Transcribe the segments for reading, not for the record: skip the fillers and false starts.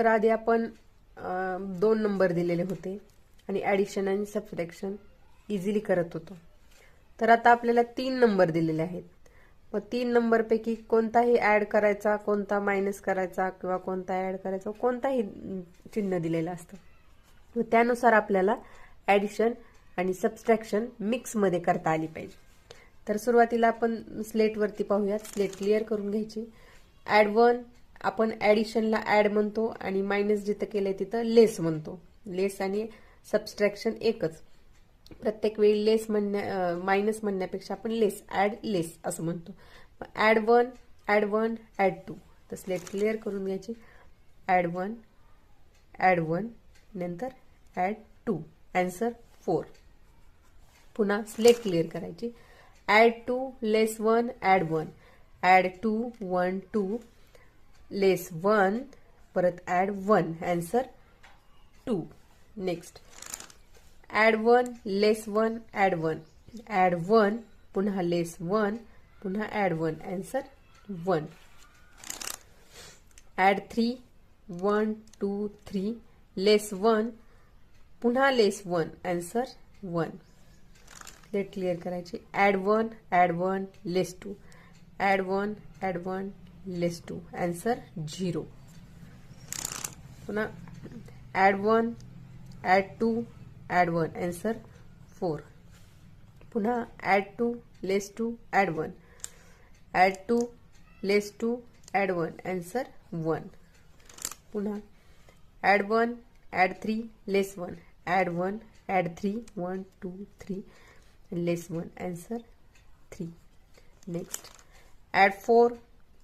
तर आधी आपण 2 नंबर दिलेले होते आणि ॲडिशन आणि सबट्रॅक्शन इझिली करत होतो. तर आता आपल्याला 3 नंबर दिलेले आहेत. मग 3 नंबरपैकी कोणताही ॲड करायचा, कोणता मायनस करायचा किंवा कोणता ॲड करायचा, कोणताही चिन्ह दिलेलं असतं. मग त्यानुसार आपल्याला ॲडिशन आणि सबट्रॅक्शन मिक्समध्ये करता आली पाहिजे. तर सुरुवातीला आपण स्लेटवरती पाहूयात. स्लेट क्लिअर करून घ्यायची. ॲड 1 आपण ॲडिशनला ॲड म्हणतो आणि मायनस जिथं केलंय तिथं लेस म्हणतो. लेस आणि सबट्रॅक्शन एकच. प्रत्येक वेळी लेस मायनस म्हणण्यापेक्षा आपण लेस असं म्हणतो. Add 1 add 2. तर स्लेट क्लिअर करून घ्यायची. ॲड 1 नंतर ॲड 2 आन्सर 4. पुन्हा स्लेट क्लिअर करायची. ॲड 2 लेस 1 ॲड 1 ॲड 2 1 2 लेस 1 परत ॲड 1 आन्सर 2. नेक्स्ट ॲड 1 लेस 1 ॲड 1 ॲड 1 पुन्हा लेस 1 पुन्हा ॲड 1 आन्सर 1. ॲड 3 1 2 3 लेस 1 पुन्हा लेस 1 आन्सर 1. लेट क्लिअर करायची. ॲड 1 लेस 2 ॲड 1 लेस 2 आन्सर 0. पुन्हा ॲड 1 ॲड 2 ॲड 1 आन्सर 4. पुन्हा ॲड 2 लेस 2 ॲड 1 ॲड 2 लेस 2 ॲड 1 आन्सर 1. पुन्हा ॲड 1 ॲड 3 लेस 1 add 1 add 3 1 2 3 लेस 1 answer 3. Next add 4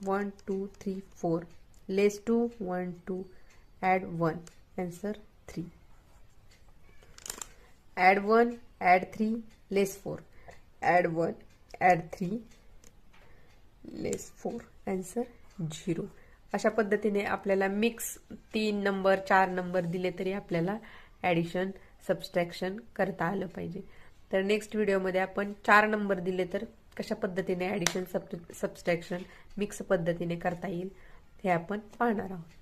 1 2 3 4 लेस 2 1 2 add 1 answer 3. Add 1 add 3 लेस 4 add 1 add 3 लेस 4 answer 0. अशा पद्धतीने आपल्याला mix 3 number 4 number दिले तरी आपल्याला ॲडिशन सबट्रॅक्शन करता आलं पाहिजे. तर नेक्स्ट व्हिडिओमध्ये आपण 4 नंबर दिले तर कशा पद्धतीने ॲडिशन सबट्रॅक्शन मिक्स पद्धतीने करता येईल हे आपण पाहणार आहोत.